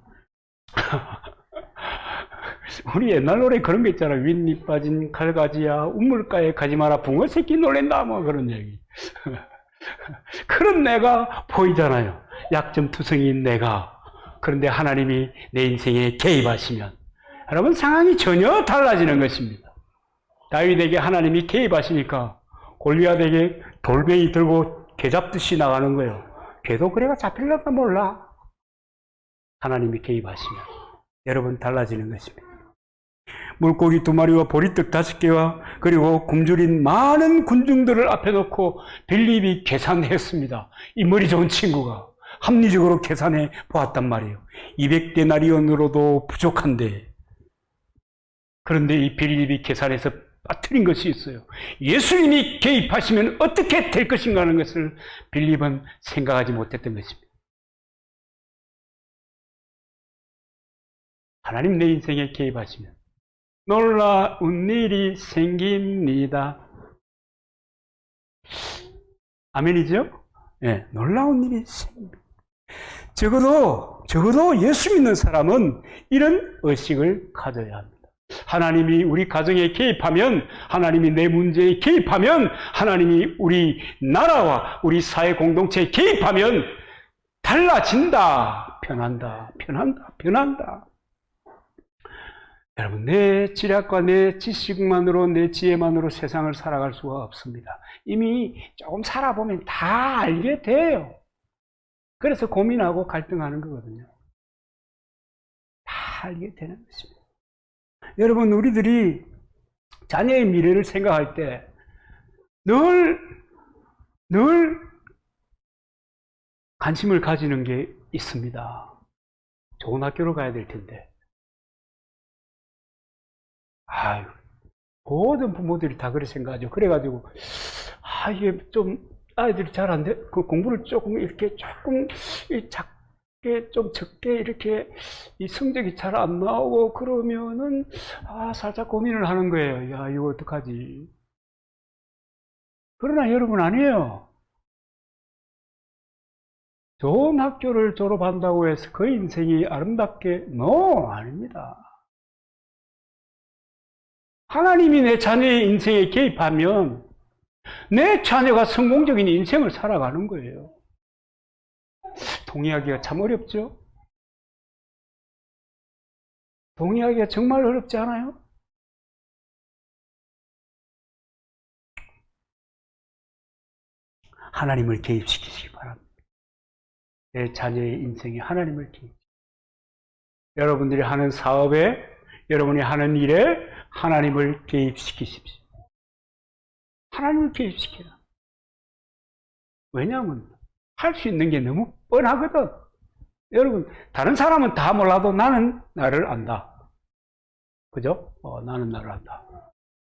우리 옛날 노래 그런 거 있잖아. 윗잎 빠진 칼가지야, 우물가에 가지 마라, 붕어 새끼 놀랜다, 뭐 그런 얘기. 그런 내가 보이잖아요. 약점투성이인 내가. 그런데 하나님이 내 인생에 개입하시면 여러분 상황이 전혀 달라지는 것입니다. 다윗에게 하나님이 개입하시니까 골리앗에게 돌멩이 들고 개 잡듯이 나가는 거예요. 걔도 그래가 잡힐란가 몰라. 하나님이 개입하시면 여러분 달라지는 것입니다. 물고기 2마리와 보리떡 5개와 그리고 굶주린 많은 군중들을 앞에 놓고 빌립이 계산했습니다. 이 머리 좋은 친구가 합리적으로 계산해 보았단 말이에요. 200데나리온으로도 부족한데, 그런데 이 빌립이 계산해서 빠뜨린 것이 있어요. 예수님이 개입하시면 어떻게 될 것인가 하는 것을 빌립은 생각하지 못했던 것입니다. 하나님 내 인생에 개입하시면 놀라운 일이 생깁니다. 아멘이죠? 네, 놀라운 일이 생깁니다. 적어도 예수 믿는 사람은 이런 의식을 가져야 합니다. 하나님이 우리 가정에 개입하면, 하나님이 내 문제에 개입하면, 하나님이 우리 나라와 우리 사회 공동체에 개입하면 달라진다. 변한다. 여러분, 내 지략과 내 지식만으로, 내 지혜만으로 세상을 살아갈 수가 없습니다. 이미 조금 살아보면 다 알게 돼요. 그래서 고민하고 갈등하는 거거든요. 다 알게 되는 것입니다. 여러분, 우리들이 자녀의 미래를 생각할 때 늘 관심을 가지는 게 있습니다. 좋은 학교로 가야 될 텐데. 아유, 모든 부모들이 다 그렇게 생각하죠. 그래가지고, 이게 좀, 아이들이 잘 안 돼, 그 공부를 조금 작게, 좀 적게 이렇게 이 성적이 잘 안 나오고 그러면은, 살짝 고민을 하는 거예요. 야, 이거 어떡하지? 그러나 여러분 아니에요. 좋은 학교를 졸업한다고 해서 그 인생이 아름답게, 아닙니다. 하나님이 내 자녀의 인생에 개입하면 내 자녀가 성공적인 인생을 살아가는 거예요. 동의하기가 참 어렵죠? 동의하기가 정말 어렵지 않아요? 하나님을 개입시키시기 바랍니다. 내 자녀의 인생에 하나님을 개입시키시기 바랍니다. 여러분들이 하는 사업에, 여러분이 하는 일에 하나님을 개입시키십시오. 하나님을 개입시켜라. 왜냐하면 할 수 있는 게 너무 뻔하거든. 여러분, 다른 사람은 다 몰라도 나는 나를 안다. 그죠? 나는 나를 안다.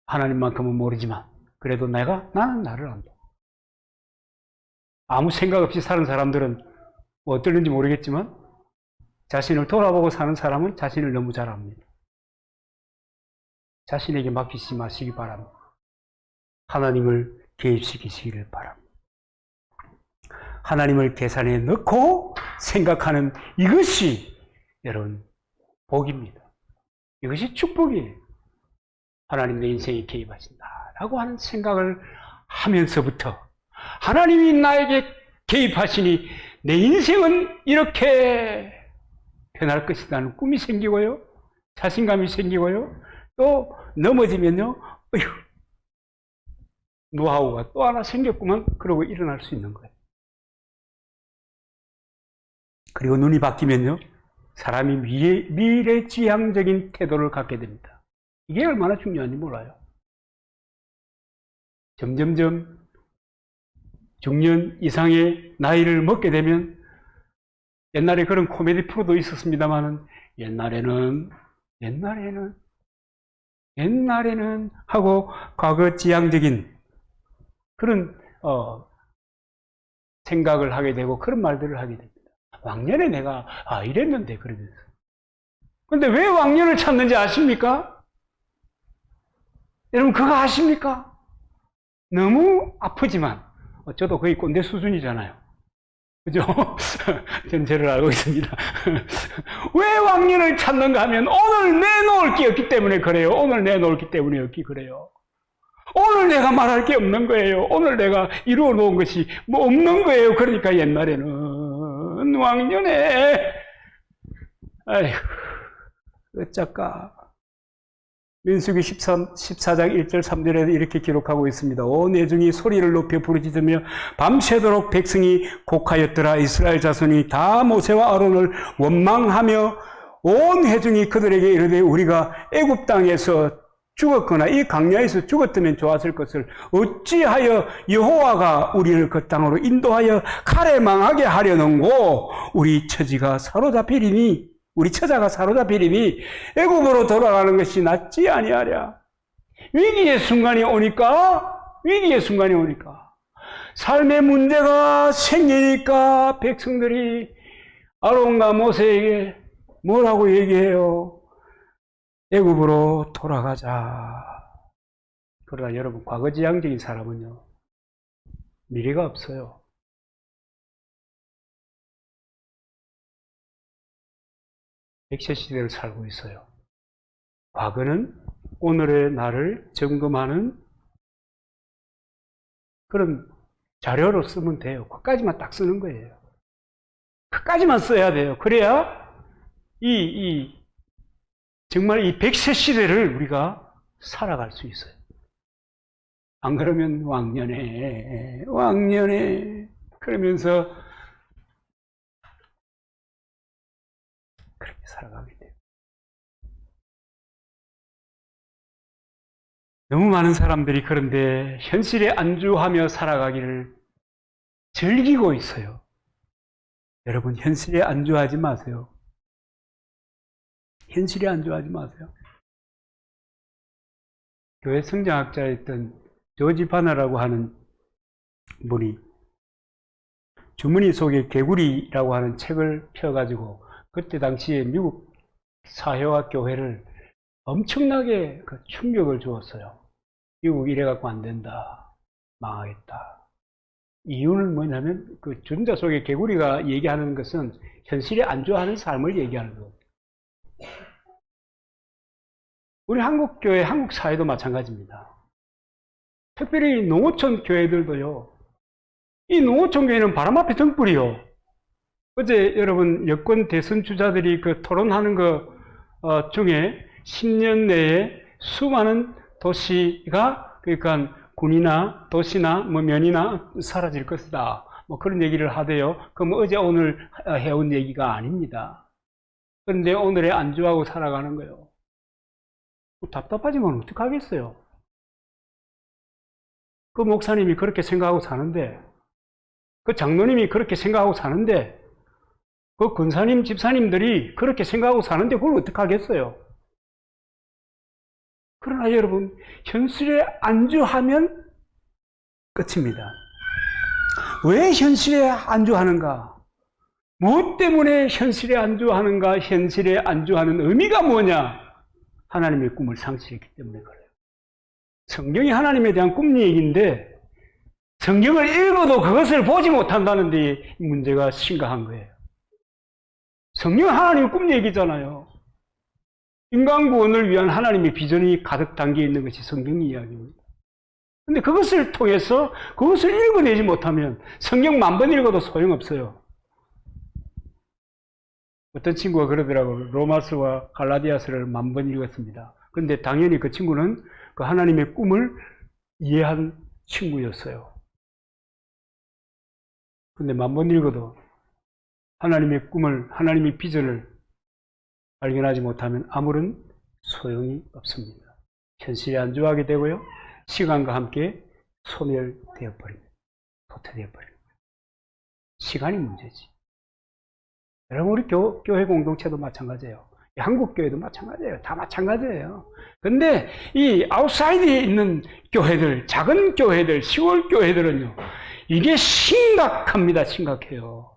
하나님만큼은 모르지만 그래도 나는 나를 안다. 아무 생각 없이 사는 사람들은 뭐 어떨는지 모르겠지만 자신을 돌아보고 사는 사람은 자신을 너무 잘 압니다. 자신에게 맡기지 마시기 바랍니다. 하나님을 개입시키시기를 바랍니다. 하나님을 계산에 넣고 생각하는 이것이 여러분 복입니다. 이것이 축복이에요. 하나님 내 인생에 개입하신다라고 하는 생각을 하면서부터 하나님이 나에게 개입하시니 내 인생은 이렇게 변할 것이라는 꿈이 생기고요. 자신감이 생기고요. 또 넘어지면요. 노하우가 또 하나 생겼구만. 그러고 일어날 수 있는 거예요. 그리고 눈이 바뀌면요. 사람이 미래지향적인 태도를 갖게 됩니다. 이게 얼마나 중요한지 몰라요. 점점점 중년 이상의 나이를 먹게 되면 옛날에 그런 코미디 프로도 있었습니다만은 옛날에는 하고 과거 지향적인 그런 생각을 하게 되고 그런 말들을 하게 됩니다. 왕년에 내가 이랬는데 그러면서. 그런데 왜 왕년을 찾는지 아십니까? 여러분 그거 아십니까? 너무 아프지만 저도 거의 꼰대 수준이잖아요. 그죠? 저는 죄를 알고 있습니다. 왜 왕년을 찾는가 하면 오늘 내놓을 게 없기 때문에 그래요. 오늘 내놓을 게 때문에 그래요. 오늘 내가 말할 게 없는 거예요. 오늘 내가 이루어 놓은 것이 뭐 없는 거예요. 그러니까 옛날에는 왕년에 아이고 어쩔까. 민수기 14장 1절 3절에 이렇게 기록하고 있습니다. 온 회중이 소리를 높여 부르짖으며 밤새도록 백성이 곡하였더라. 이스라엘 자손이 다 모세와 아론을 원망하며 온 회중이 그들에게 이르되 우리가 애굽 땅에서 죽었거나 이 광야에서 죽었다면 좋았을 것을 어찌하여 여호와가 우리를 그 땅으로 인도하여 칼에 망하게 하려는고 우리 처지가 사로잡히리니 우리 처자가 사로잡히리니 애굽으로 돌아가는 것이 낫지 아니하랴. 위기의 순간이 오니까 삶의 문제가 생기니까 백성들이 아론과 모세에게 뭐라고 얘기해요? 애굽으로 돌아가자. 그러나 여러분 과거지향적인 사람은요 미래가 없어요. 백세 시대를 살고 있어요. 과거는 오늘의 나를 점검하는 그런 자료로 쓰면 돼요. 그까지만 딱 쓰는 거예요. 그까지만 써야 돼요. 그래야 정말 이 백세 시대를 우리가 살아갈 수 있어요. 안 그러면 왕년에 그러면서 그렇게 살아가게 돼요. 너무 많은 사람들이 그런데 현실에 안주하며 살아가기를 즐기고 있어요. 여러분 현실에 안주하지 마세요. 현실에 안주하지 마세요. 교회 성장학자였던 조지 바나라고 하는 분이 주머니 속에 개구리라고 하는 책을 펴가지고 그때 당시에 미국 사회와 교회를 엄청나게 충격을 주었어요. 미국 이래갖고 안 된다. 망하겠다. 이유는 뭐냐면 그 전자 속에 개구리가 얘기하는 것은 현실에 안주하는 삶을 얘기하는 거예요. 우리 한국교회, 한국 사회도 마찬가지입니다. 특별히 농어촌 교회들도요. 이 농어촌 교회는 바람 앞에 등불이요. 어제 여러분 여권 대선 주자들이 그 토론하는 거 중에 10년 내에 수많은 도시가 그러니까 군이나 도시나 뭐 면이나 사라질 것이다. 뭐 그런 얘기를 하대요. 그럼 어제 오늘 해온 얘기가 아닙니다. 그런데 오늘에 안주하고 살아가는 거예요. 답답하지만 어떡하겠어요? 그 목사님이 그렇게 생각하고 사는데, 그 장로님이 그렇게 생각하고 사는데, 그 권사님, 집사님들이 그렇게 생각하고 사는데 그걸 어떡하겠어요? 그러나 여러분, 현실에 안주하면 끝입니다. 왜 현실에 안주하는가? 무엇 때문에 현실에 안주하는가? 현실에 안주하는 의미가 뭐냐? 하나님의 꿈을 상실했기 때문에 그래요. 성경이 하나님에 대한 꿈 얘기인데 성경을 읽어도 그것을 보지 못한다는 데 문제가 심각한 거예요. 성경은 하나님의 꿈 얘기잖아요. 인간 구원을 위한 하나님의 비전이 가득 담겨 있는 것이 성경 이야기입니다. 그런데 그것을 통해서 그것을 읽어내지 못하면 성경 10,000번 읽어도 소용없어요. 어떤 친구가 그러더라고요. 로마서와 갈라디아서를 10,000번 읽었습니다. 그런데 당연히 그 친구는 그 하나님의 꿈을 이해한 친구였어요. 그런데 10,000번 읽어도 하나님의 꿈을, 하나님의 비전을 발견하지 못하면 아무런 소용이 없습니다. 현실에 안주하게 되고요. 시간과 함께 소멸되어 버립니다. 도태되어 버립니다. 시간이 문제지. 여러분 우리 교회 공동체도 마찬가지예요. 한국 교회도 마찬가지예요. 다 마찬가지예요. 근데 이 아웃사이드에 있는 교회들, 작은 교회들, 시골 교회들은요. 이게 심각합니다. 심각해요.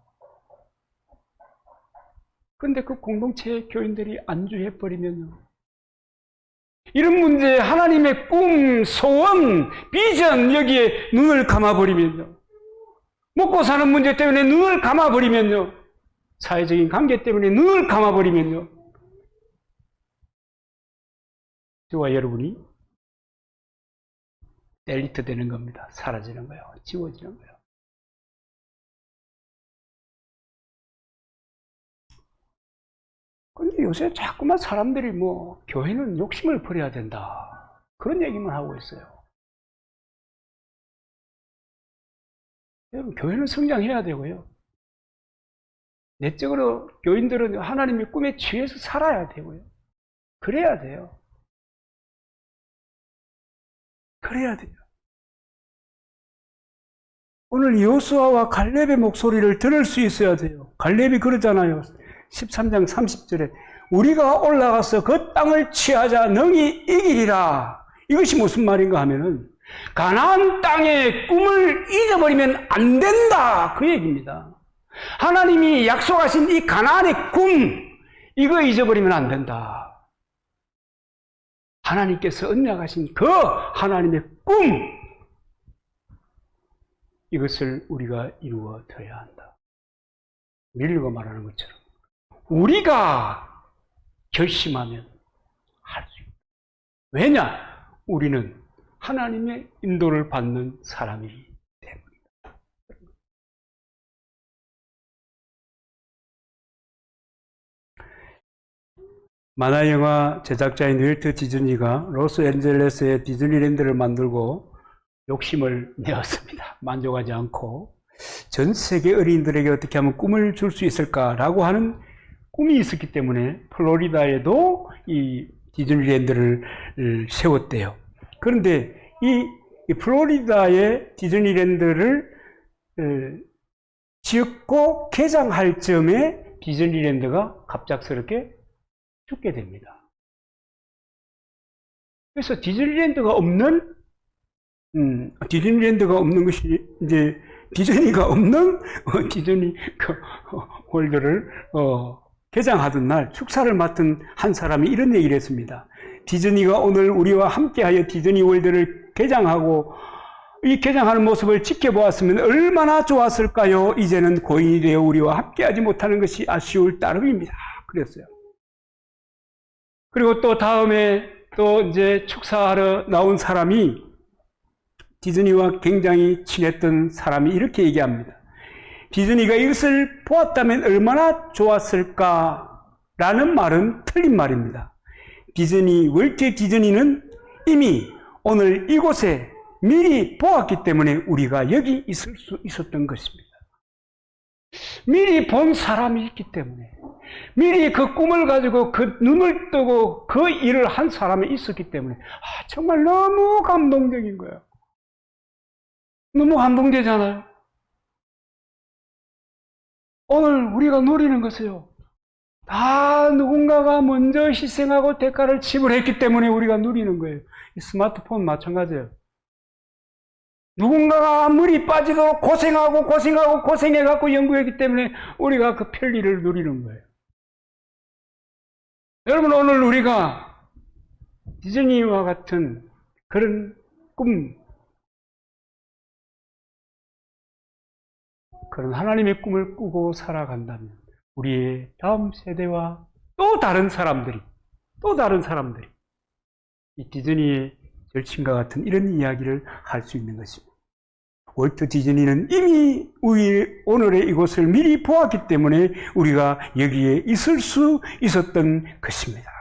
근데 그 공동체 교인들이 안주해버리면요. 이런 문제, 하나님의 꿈, 소원, 비전 여기에 눈을 감아버리면요. 먹고 사는 문제 때문에 눈을 감아버리면요. 사회적인 관계 때문에 눈을 감아버리면요. 저와 여러분이 델리트 되는 겁니다. 사라지는 거예요. 지워지는 거예요. 근데 요새 자꾸만 사람들이 교회는 욕심을 버려야 된다. 그런 얘기만 하고 있어요. 여러분, 교회는 성장해야 되고요. 내적으로 교인들은 하나님의 꿈에 취해서 살아야 되고요. 그래야 돼요. 그래야 돼요. 오늘 여호수아와 갈렙의 목소리를 들을 수 있어야 돼요. 갈렙이 그러잖아요. 13장 30절에 우리가 올라가서 그 땅을 취하자 능히 이기리라. 이것이 무슨 말인가 하면은 가나안 땅의 꿈을 잊어버리면 안 된다. 그 얘기입니다. 하나님이 약속하신 이 가나안의 꿈, 이거 잊어버리면 안 된다. 하나님께서 언약하신 그 하나님의 꿈, 이것을 우리가 이루어져야 한다. 밀려고 말하는 것처럼 우리가 결심하면 할 수 있다. 왜냐? 우리는 하나님의 인도를 받는 사람이기 때문이다. 만화영화 제작자인 웰트 디즈니가 로스앤젤레스의 디즈니랜드를 만들고 욕심을 내었습니다. 만족하지 않고 전 세계 어린이들에게 어떻게 하면 꿈을 줄 수 있을까라고 하는 꿈이 있었기 때문에 플로리다에도 이 디즈니랜드를 세웠대요. 그런데 이 플로리다의 디즈니랜드를 짓고 개장할 즈음에 디즈니랜드가 갑작스럽게 죽게 됩니다. 그래서 디즈니랜드가 없는 것이 이제 디즈니가 없는 디즈니 월드를 개장하던 날 축사를 맡은 한 사람이 이런 얘기를 했습니다. 디즈니가 오늘 우리와 함께하여 디즈니 월드를 개장하고 이 개장하는 모습을 지켜보았으면 얼마나 좋았을까요? 이제는 고인이 되어 우리와 함께하지 못하는 것이 아쉬울 따름입니다. 그랬어요. 그리고 또 다음에 또 이제 축사하러 나온 사람이 디즈니와 굉장히 친했던 사람이 이렇게 얘기합니다. 디즈니가 이것을 보았다면 얼마나 좋았을까라는 말은 틀린 말입니다. 월트 디즈니는 이미 오늘 이곳에 미리 보았기 때문에 우리가 여기 있을 수 있었던 것입니다. 미리 본 사람이 있기 때문에, 미리 그 꿈을 가지고 그 눈을 뜨고 그 일을 한 사람이 있었기 때문에 정말 너무 감동적인 거예요. 너무 감동되잖아요. 오늘 우리가 누리는 것이요, 다 누군가가 먼저 희생하고 대가를 지불했기 때문에 우리가 누리는 거예요. 이 스마트폰 마찬가지예요. 누군가가 물이 빠지도록 고생해갖고 연구했기 때문에 우리가 그 편리를 누리는 거예요. 여러분, 오늘 우리가 디즈니와 같은 그런 꿈, 그런 하나님의 꿈을 꾸고 살아간다면 우리의 다음 세대와 또 다른 사람들이 이 디즈니의 절친과 같은 이런 이야기를 할 수 있는 것입니다. 월트 디즈니는 이미 오늘의 이곳을 미리 보았기 때문에 우리가 여기에 있을 수 있었던 것입니다.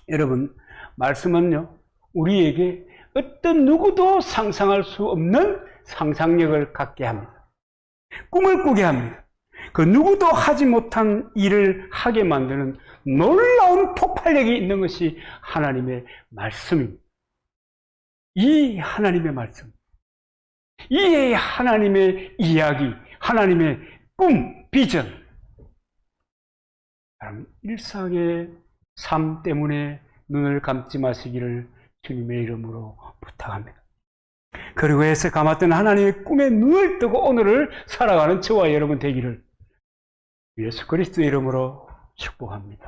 여러분, 말씀은요, 우리에게 어떤 누구도 상상할 수 없는 상상력을 갖게 합니다. 꿈을 꾸게 합니다. 그 누구도 하지 못한 일을 하게 만드는 놀라운 폭발력이 있는 것이 하나님의 말씀입니다. 이 하나님의 말씀, 이 하나님의 이야기, 하나님의 꿈, 비전, 일상의 삶 때문에 눈을 감지 마시기를 주님의 이름으로 부탁합니다. 그리고 해서 감았던 하나님의 꿈에 눈을 뜨고 오늘을 살아가는 저와 여러분 되기를 예수 그리스도의 이름으로 축복합니다.